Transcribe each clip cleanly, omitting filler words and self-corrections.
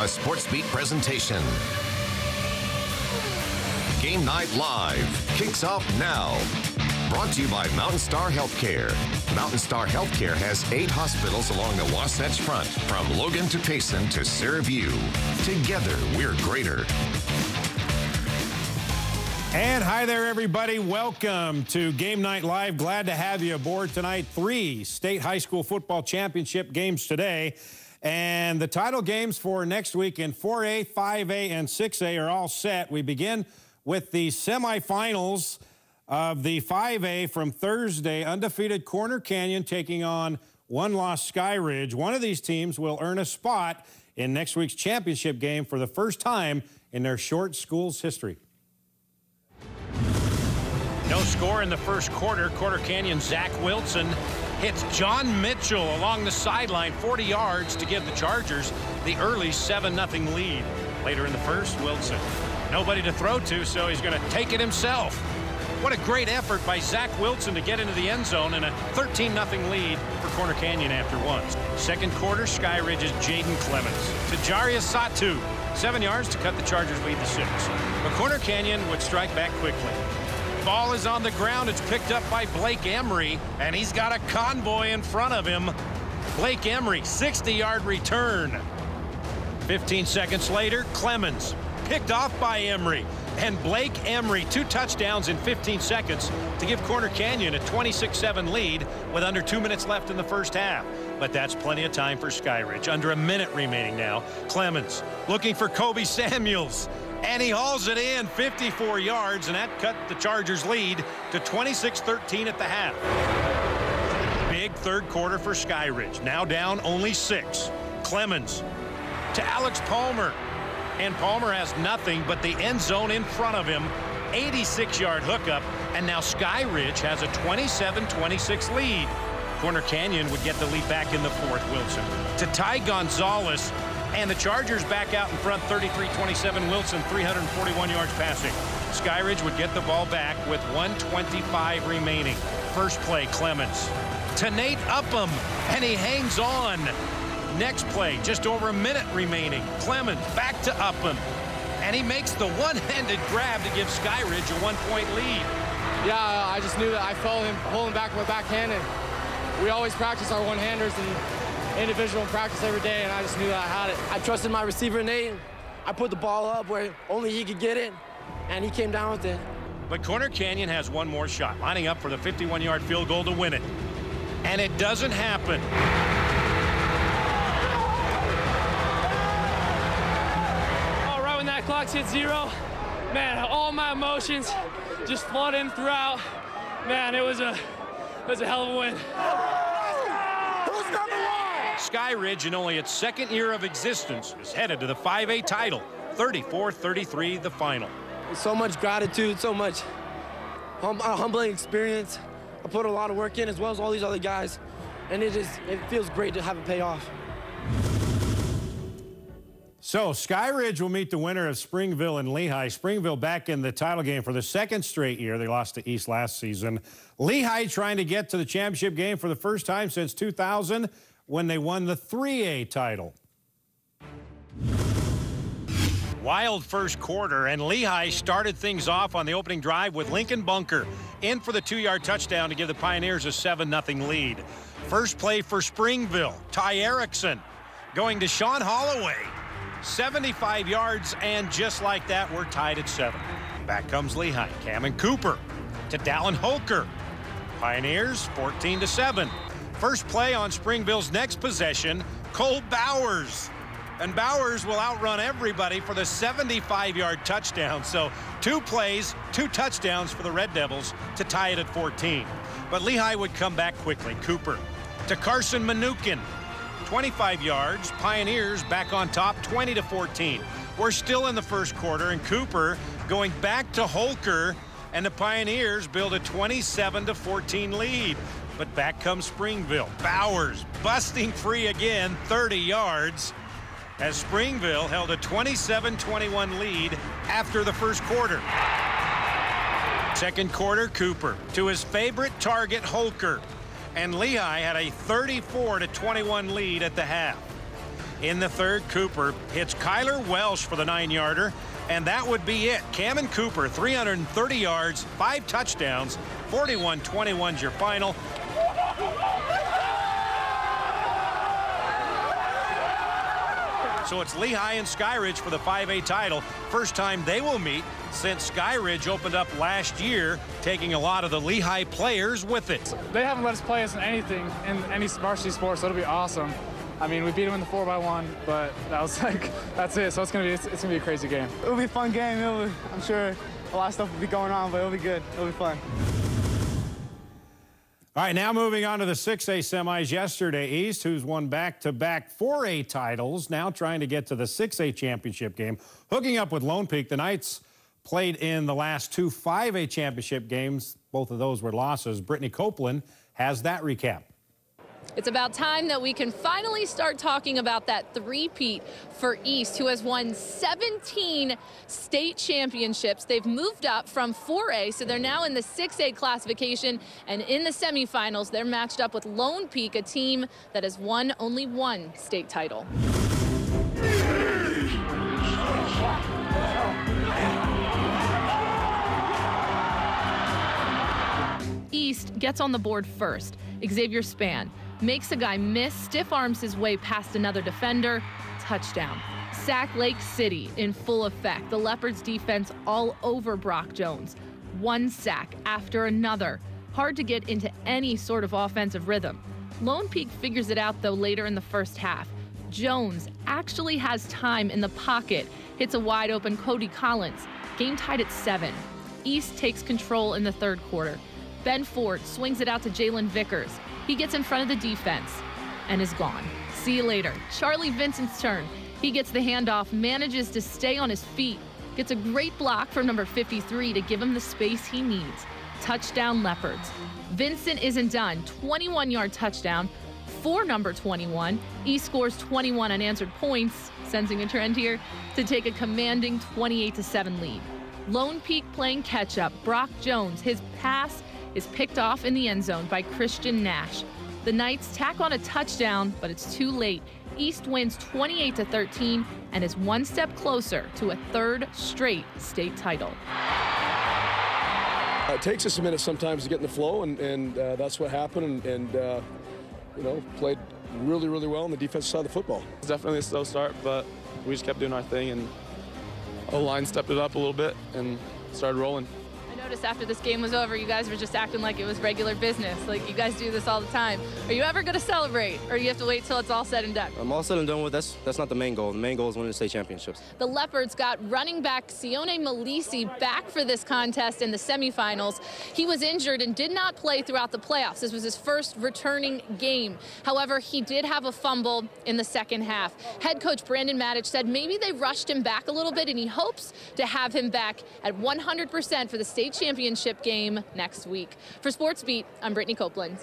a Sports Beat presentation. Game Night Live kicks off now. Brought to you by Mountain Star Healthcare. Mountain Star Healthcare has 8 hospitals along the Wasatch Front, from Logan to Payson to Fairview. Together, we're greater. And hi there, everybody. Welcome to Game Night Live. Glad to have you aboard tonight. 3 state high school football championship games today. And the title games for next week in 4A, 5A, and 6A are all set. We begin with the semifinals of the 5A from Thursday. Undefeated Corner Canyon taking on one-loss Sky Ridge. One of these teams will earn a spot in next week's championship game for the first time in their short school's history. No score in the first quarter. Corner Canyon Zach Wilson hits John Mitchell along the sideline 40 yards to give the Chargers the early 7-0 lead. Later in the first, Wilson. Nobody to throw to, so he's going to take it himself. What a great effort by Zach Wilson to get into the end zone and a 13-0 lead for Corner Canyon after one. Second quarter, Sky Ridge's Jaden Clemens to Jarius Satu. 7 yards to cut the Chargers lead to 6. But Corner Canyon would strike back quickly. Ball is on the ground. It's picked up by Blake Emery, and he's got a convoy in front of him. Blake Emery, 60-yard return. 15 seconds later, Clemens picked off by Emery. And Blake Emery, 2 touchdowns in 15 seconds to give Corner Canyon a 26-7 lead with under 2 minutes left in the first half. But that's plenty of time for Sky Ridge. Under a minute remaining now. Clemens looking for Kobe Samuels. And he hauls it in 54 yards, and that cut the Chargers' lead to 26-13 at the half. Big third quarter for Sky Ridge. Now down only 6. Clemens to Alex Palmer. And Palmer has nothing but the end zone in front of him. 86-yard hookup, and now Sky Ridge has a 27-26 lead. Corner Canyon would get the lead back in the fourth. Wilson to Ty Gonzalez. And the Chargers back out in front, 33-27. Wilson, 341 yards passing. Sky Ridge would get the ball back with 1:25 remaining. First play, Clemens to Nate Upham, and he hangs on. Next play, just over a minute remaining. Clemens back to Upham, and he makes the one-handed grab to give Sky Ridge a 1-point lead. Yeah, I just knew that I felt him pulling back with my backhand, and we always practice our one-handers and individual practice every day, and I just knew that I had it. I trusted my receiver, Nate. I put the ball up where only he could get it, and he came down with it. But Corner Canyon has one more shot, lining up for the 51-yard field goal to win it. And it doesn't happen. Oh, right when that clock hit 0, man, all my emotions just flooding throughout. Man, it was a hell of a win. Who's number 1? Sky Ridge, in only its second year of existence, is headed to the 5A title. 34-33 the final. So much gratitude, so much humbling experience. I put a lot of work in, as well as all these other guys, and it feels great to have it pay off. So Sky Ridge will meet the winner of Springville and Lehigh. Springville back in the title game for the second straight year. They lost to East last season. Lehigh trying to get to the championship game for the first time since 2000 when they won the 3A title. Wild first quarter, and Lehigh started things off on the opening drive with Lincoln Bunker in for the 2-yard touchdown to give the Pioneers a 7-0 lead. First play for Springville, Ty Erickson going to Sean Holloway. 75 yards, and just like that, we're tied at 7. Back comes Lehigh. Cameron Cooper to Dallin Holker. Pioneers 14-7. First play on Springville's next possession, Cole Bowers. And Bowers will outrun everybody for the 75-yard touchdown. So 2 plays, 2 touchdowns for the Red Devils to tie it at 14. But Lehigh would come back quickly. Cooper to Carson Manukin. 25 yards. Pioneers back on top, 20-14. We're still in the first quarter, and Cooper going back to Holker, and the Pioneers build a 27-14 lead. But back comes Springville. Bowers busting free again, 30 yards, as Springville held a 27-21 lead after the first quarter. Second quarter, Cooper to his favorite target, Holker. And Lehigh had a 34-21 lead at the half. In the third, Cooper hits Kyler Welsh for the 9-yarder, and that would be it. Cameron Cooper, 330 yards, 5 touchdowns, 41-21's your final. So it's Lehigh and Skyridge for the 5A title. First time they will meet since Skyridge opened up last year, taking a lot of the Lehigh players with it. They haven't let us play us in anything, in any varsity sports, so it'll be awesome. I mean, we beat them in the 4x1, but that was like, that's it. So it's gonna be a crazy game. It'll be a fun game. I'm sure a lot of stuff will be going on, but it'll be good. It'll be fun. All right, now moving on to the 6A semis. Yesterday, East, who's won back-to-back 4A titles, now trying to get to the 6A championship game. Hooking up with Lone Peak, the Knights played in the last 2 5A championship games. Both of those were losses. Brittany Copeland has that recap. It's about time that we can finally start talking about that three-peat for East, who has won 17 state championships. They've moved up from 4A, so they're now in the 6A classification. And in the semifinals, they're matched up with Lone Peak, a team that has won only 1 state title. East gets on the board first. Xavier Spann makes a guy miss, stiff arms his way past another defender, touchdown. Sac Lake City in full effect. The Leopards defense all over Brock Jones. 1 sack after another. Hard to get into any sort of offensive rhythm. Lone Peak figures it out though later in the first half. Jones actually has time in the pocket, hits a wide open Cody Collins. Game tied at 7. East takes control in the third quarter. Ben Ford swings it out to Jalen Vickers. He gets in front of the defense and is gone. See you later. Charlie Vincent's turn. He gets the handoff, manages to stay on his feet, gets a great block from number 53 to give him the space he needs. Touchdown Leopards. Vincent isn't done. 21-yard touchdown for number 21. East scores 21 unanswered points, sensing a trend here, to take a commanding 28-7 lead. Lone Peak playing catch-up. Brock Jones, his pass is picked off in the end zone by Christian Nash. The Knights tack on a touchdown, but it's too late. East wins 28-13 and is 1 step closer to a 3rd straight state title. It takes us a minute sometimes to get in the flow, and that's what happened, and you know, played really, really well on the defensive side of the football. It's definitely a slow start, but we just kept doing our thing, and O-line stepped it up a little bit and started rolling. I noticed after this game was over, you guys were just acting like it was regular business. Like you guys do this all the time. Are you ever going to celebrate, or you have to wait till it's all said and done? I'm all said and done with. That's not the main goal. The main goal is winning the state championships. The Leopards got running back Sione Malisi back for this contest in the semifinals. He was injured and did not play throughout the playoffs. This was his first returning game. However, he did have a fumble in the second half. Head coach Brandon Matic said maybe they rushed him back a little bit, and he hopes to have him back at 100% for the state championship game next week. For Sports Beat, I'm Brittany Copeland.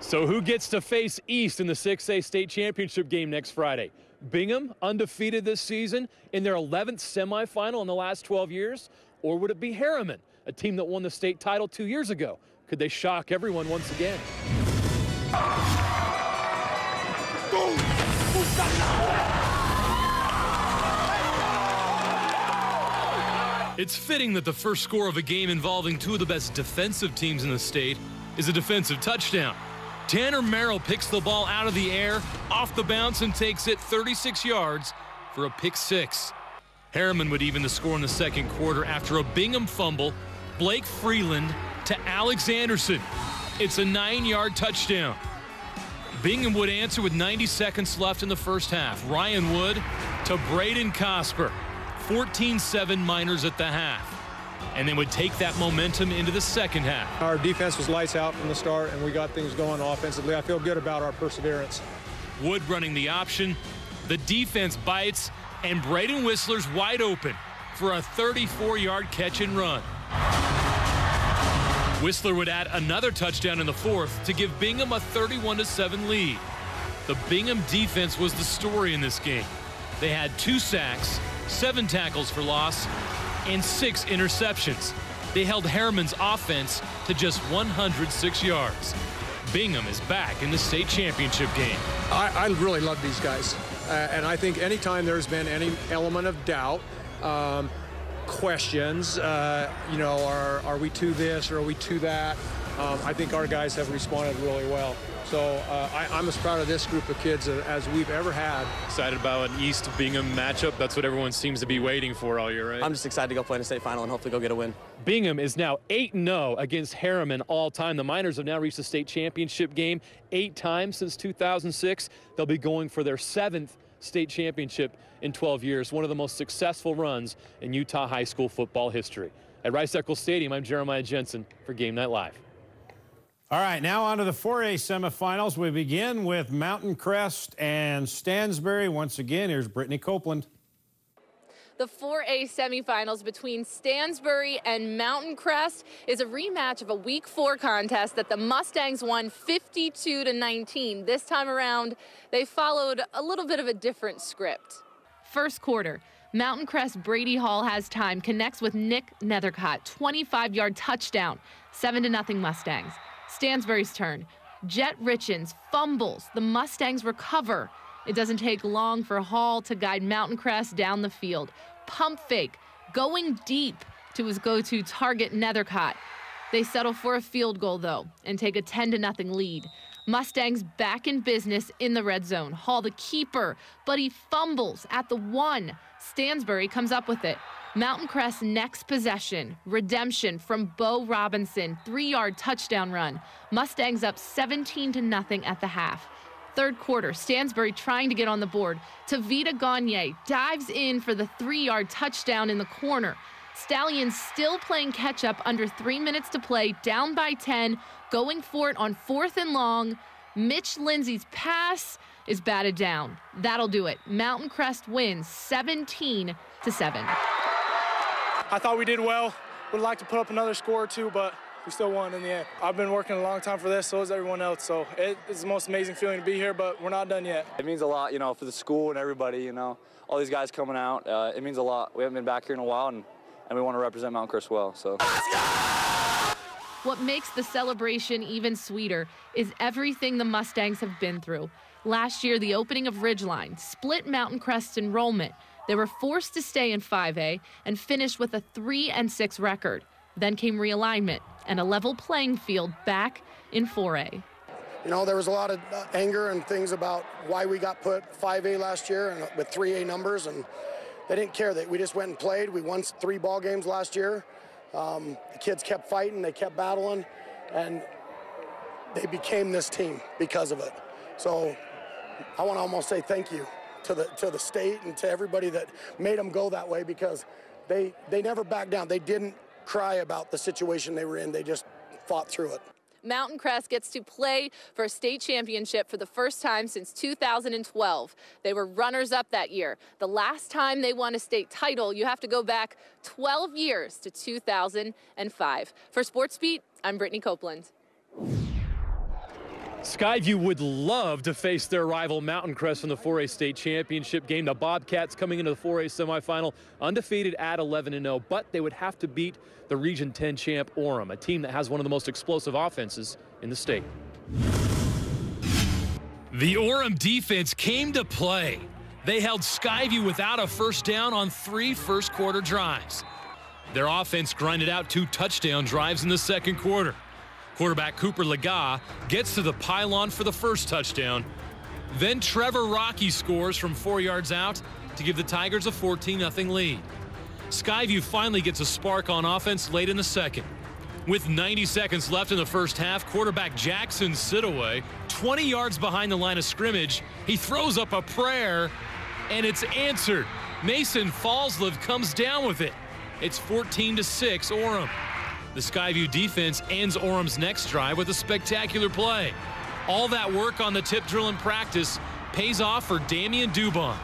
So who gets to face East in the 6A state championship game next Friday? Bingham, undefeated this season in their 11th semifinal in the last 12 years? Or would it be Herriman, a team that won the state title 2 years ago? Could they shock everyone once again? It's fitting that the first score of a game involving 2 of the best defensive teams in the state is a defensive touchdown. Tanner Merrill picks the ball out of the air, off the bounce, and takes it 36 yards for a pick 6. Herriman would even the score in the second quarter after a Bingham fumble. Blake Freeland to Alex Anderson. It's a 9-yard touchdown. Bingham would answer with 90 seconds left in the first half. Ryan Wood to Braden Cosper. 14-7 Miners at the half. And they would take that momentum into the second half. Our defense was lights out from the start, and we got things going offensively. I feel good about our perseverance. Wood running the option. The defense bites, and Braden Whistler's wide open for a 34-yard catch and run. Whistler would add another touchdown in the fourth to give Bingham a 31-7 lead. The Bingham defense was the story in this game. They had 2 sacks, 7 tackles for loss, and 6 interceptions. They held Herriman's offense to just 106 yards. Bingham is back in the state championship game. I really love these guys. And I think anytime there's been any element of doubt, questions, you know, are we to this or are we to that? I think our guys have responded really well. So I'm as proud of this group of kids as we've ever had. Excited about an East Bingham matchup. That's what everyone seems to be waiting for all year, right? I'm just excited to go play in a state final and hopefully go get a win. Bingham is now 8-0 against Herriman all time. The Miners have now reached the state championship game 8 times since 2006. They'll be going for their 7th state championship in 12 years, one of the most successful runs in Utah high school football history. At Rice-Eccles Stadium, I'm Jeremiah Jensen for Game Night Live. All right, now on to the 4A semifinals. We begin with Mountain Crest and Stansbury. Once again, here's Brittany Copeland. The 4A semifinals between Stansbury and Mountain Crest is a rematch of a Week 4 contest that the Mustangs won 52-19. This time around, they followed a little bit of a different script. First quarter, Mountain Crest Brady Hall has time, connects with Nick Nethercott, 25-yard touchdown, 7-0 Mustangs. Stansbury's turn. Jet Richens fumbles. The Mustangs recover. It doesn't take long for Hall to guide Mountain Crest down the field. Pump fake, going deep to his go-to target, Nethercott. They settle for a field goal, though, and take a 10-0 lead. Mustangs back in business in the red zone. Hall the keeper, but he fumbles at the 1. Stansbury comes up with it. Mountain Crest's next possession, redemption from Bo Robinson, 3-yard touchdown run. Mustangs up 17-0 at the half. Third quarter, Stansbury trying to get on the board. Tavita Gagne dives in for the 3-yard touchdown in the corner. Stallions still playing catch-up under 3 minutes to play, down by 10, going for it on 4th and long. Mitch Lindsay's pass is batted down. That'll do it. Mountain Crest wins 17-7. I thought we did well. Would like to put up another score or two, but we still won in the end. I've been working a long time for this, so has everyone else. So it's the most amazing feeling to be here, but we're not done yet. It means a lot, you know, for the school and everybody, you know, all these guys coming out. It means a lot. We haven't been back here in a while, and we want to represent Mountain Crest well. So. What makes the celebration even sweeter is everything the Mustangs have been through. Last year, the opening of Ridgeline split Mountain Crest's enrollment. They were forced to stay in 5A and finished with a 3-6 record. Then came realignment and a level playing field back in 4A. You know, there was a lot of anger and things about why we got put 5A last year and with 3A numbers, and they didn't care that we just went and played. We won 3 ball games last year. The kids kept fighting, they kept battling, and they became this team because of it. So I want to almost say thank you to the state and to everybody that made them go that way, because they never backed down. They didn't cry about the situation they were in. They just fought through it. Mountain Crest gets to play for a state championship for the first time since 2012. They were runners-up that year. The last time they won a state title, you have to go back 12 years to 2005. For Sports Beat, I'm Brittany Copeland. Skyview would love to face their rival Mountain Crest in the 4A state championship game. The Bobcats coming into the 4A semifinal undefeated at 11-0, but they would have to beat the Region 10 champ Orem, a team that has one of the most explosive offenses in the state. The Orem defense came to play. They held Skyview without a first down on 3 first-quarter drives. Their offense grinded out 2 touchdown drives in the second quarter. Quarterback Cooper Lega gets to the pylon for the first touchdown. Then Trevor Rocky scores from 4 yards out to give the Tigers a 14-0 lead. Skyview finally gets a spark on offense late in the second. With 90 seconds left in the first half, quarterback Jackson Sidaway, 20 yards behind the line of scrimmage, he throws up a prayer, and it's answered. Mason Fallsliv comes down with it. It's 14-6 Orem. The Skyview defense ends Orem's next drive with a spectacular play. All that work on the tip drill in practice pays off for Damian Dubon.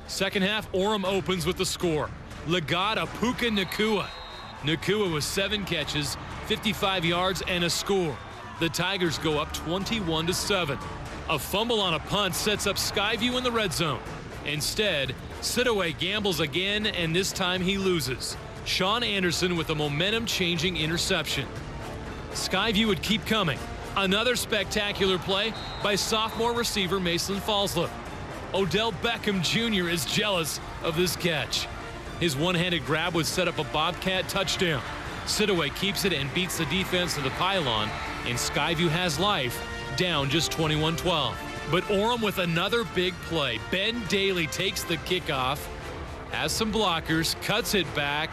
Second half, Orem opens with the score. Legada Puka Nakua. Nakua with 7 catches, 55 yards, and a score. The Tigers go up 21-7. A fumble on a punt sets up Skyview in the red zone. Instead, Sidaway gambles again, and this time he loses. Sean Anderson with a momentum-changing interception. Skyview would keep coming. Another spectacular play by sophomore receiver Mason Falsler. Odell Beckham Jr. is jealous of this catch. His one-handed grab would set up a Bobcat touchdown. Sidaway keeps it and beats the defense to the pylon, and Skyview has life, down just 21-12. But Orem with another big play. Ben Daly takes the kickoff, has some blockers, cuts it back,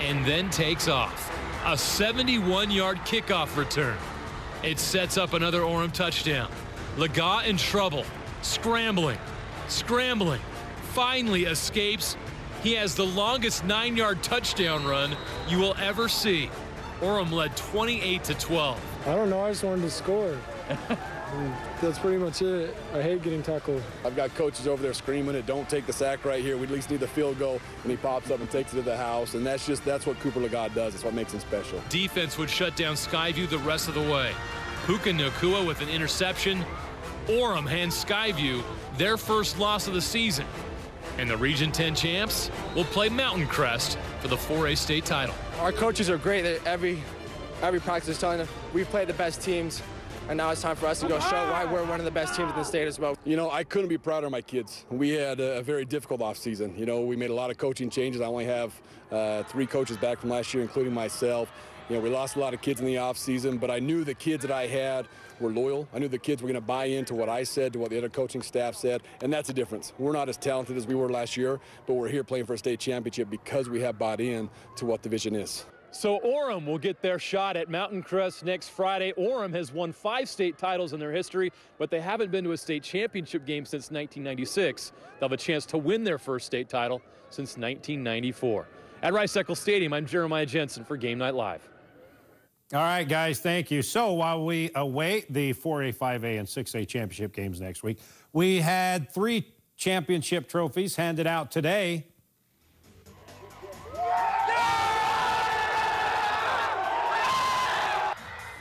and then takes off. A 71-yard kickoff return. It sets up another Orem touchdown. Lagat in trouble, scrambling, finally escapes. He has the longest 9-yard touchdown run you will ever see. Orem led 28-12. I don't know, I just wanted to score. That's pretty much it. I hate getting tackled. I've got coaches over there screaming it, don't take the sack right here. We at least need the field goal. And he pops up and takes it to the house. And that's what Cooper Lagat does. That's what makes him special. Defense would shut down Skyview the rest of the way. Puka Nacua with an interception. Orem hands Skyview their first loss of the season. And the Region 10 champs will play Mountain Crest for the 4A state title. Our coaches are great. Every practice is telling them we've played the best teams, and now it's time for us to go show why we're one of the best teams in the state as well. You know, I couldn't be prouder of my kids. We had a very difficult offseason. You know, we made a lot of coaching changes. I only have 3 coaches back from last year, including myself. You know, we lost a lot of kids in the offseason, but I knew the kids that I had were loyal. I knew the kids were going to buy into what I said, to what the other coaching staff said, and that's the difference. We're not as talented as we were last year, but we're here playing for a state championship because we have bought in to what the vision is. So Orem will get their shot at Mountain Crest next Friday. Orem has won 5 state titles in their history, but they haven't been to a state championship game since 1996. They'll have a chance to win their first state title since 1994. At Rice-Eccles Stadium, I'm Jeremiah Jensen for Game Night Live. All right, guys, thank you. So while we await the 4A, 5A, and 6A championship games next week, we had 3 championship trophies handed out today. Yeah!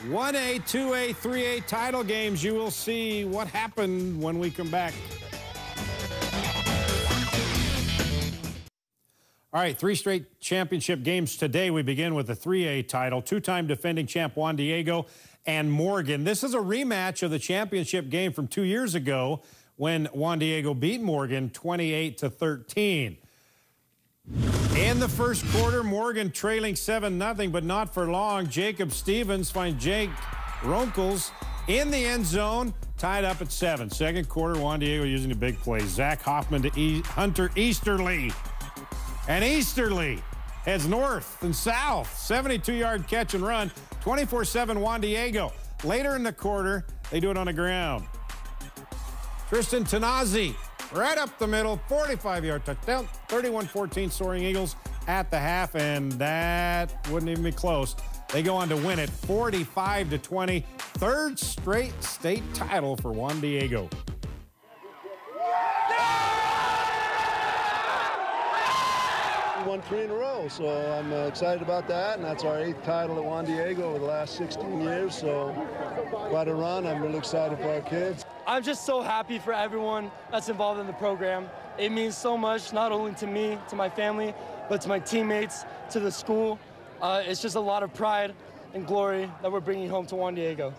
1A, 2A, 3A title games. You will see what happened when we come back. All right, 3 straight championship games today. We begin with the 3A title. 2-time defending champ Juan Diego and Morgan. This is a rematch of the championship game from 2 years ago when Juan Diego beat Morgan 28-13. In the first quarter, Morgan trailing 7-0, but not for long. Jacob Stevens finds Jake Runkles in the end zone, tied up at 7. Second quarter, Juan Diego using a big play. Zach Hoffman to Hunter Easterly. And Easterly heads north and south. 72-yard catch and run. 24-7 Juan Diego. Later in the quarter, they do it on the ground. Tristan Tanazi right up the middle. 45-yard touchdown. 31-14 Soaring Eagles at the half, and that wouldn't even be close. They go on to win it 45-20. 3rd straight state title for Juan Diego. Won 3 in a row, so I'm excited about that, and that's our 8th title at Juan Diego over the last 16 years, so quite a run. I'm really excited for our kids. I'm just so happy for everyone that's involved in the program. It means so much, not only to me, to my family, but to my teammates, to the school. It's just a lot of pride and glory that we're bringing home to Juan Diego.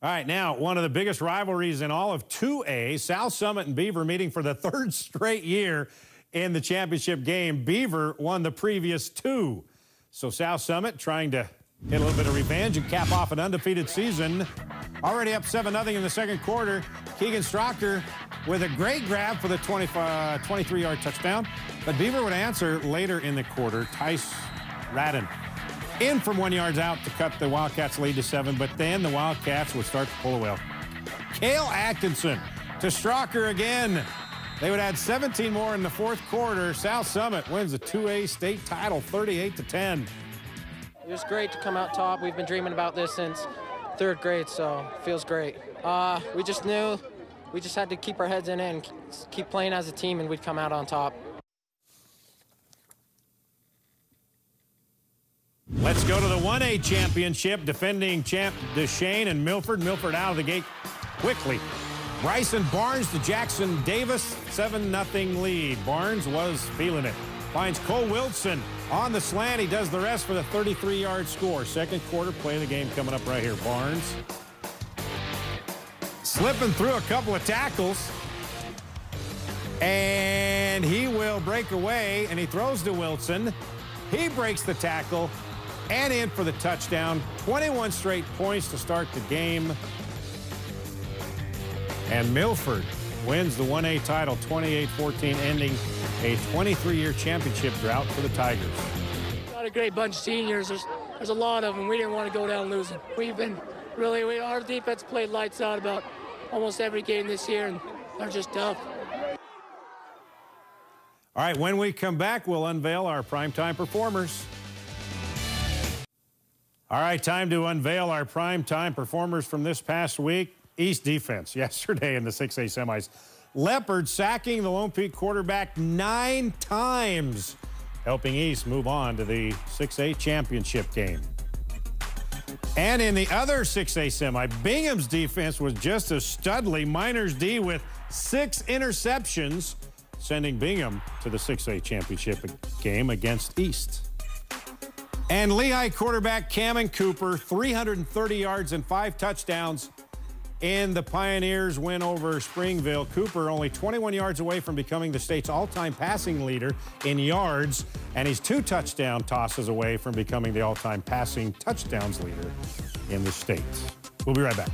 All right, now, one of the biggest rivalries in all of 2A, South Summit and Beaver meeting for the 3rd straight year in the championship game. Beaver won the previous 2. So South Summit trying to get a little bit of revenge and cap off an undefeated season. Already up 7-0 in the second quarter. Keegan Strocker with a great grab for the 23-yard touchdown. But Beaver would answer later in the quarter. Tice Radden in from 1 yard out to cut the Wildcats' lead to 7. But then the Wildcats would start to pull away. Cale Atkinson to Strocker again. They would add 17 more in the fourth quarter. South Summit wins the 2A state title 38-10. It was great to come out top. We've been dreaming about this since 3rd grade, so it feels great. We just knew we just had to keep our heads in it and keep playing as a team, and we'd come out on top. Let's go to the 1A championship. Defending champ DeShane and Milford. Milford out of the gate quickly. Bryson Barnes to Jackson Davis, 7-0 lead. Barnes was feeling it. finds Cole Wilson on the slant. He does the rest for the 33-yard score. Second quarter, play of the game coming up right here. Barnes slipping through a couple of tackles. And he will break away, and he throws to Wilson. He breaks the tackle and in for the touchdown. 21 straight points to start the game. And Milford wins the 1A title 28-14, ending a 23-year championship drought for the Tigers. Got a great bunch of seniors. There's a lot of them. We didn't want to go down losing. We've been our defense played lights out about almost every game this year, and they're just tough. All right, when we come back, we'll unveil our primetime performers. All right, time to unveil our primetime performers from this past week. East defense yesterday in the 6A semis. Leopard sacking the Lone Peak quarterback 9 times, helping East move on to the 6A championship game. And in the other 6A semi, Bingham's defense was just as studly. Miners D with 6 interceptions, sending Bingham to the 6A championship game against East. And Lehigh quarterback Cameron Cooper, 330 yards and 5 touchdowns in the Pioneers' win over Springville. Cooper only 21 yards away from becoming the state's all-time passing leader in yards, and he's 2 touchdown tosses away from becoming the all-time passing touchdowns leader in the state. We'll be right back.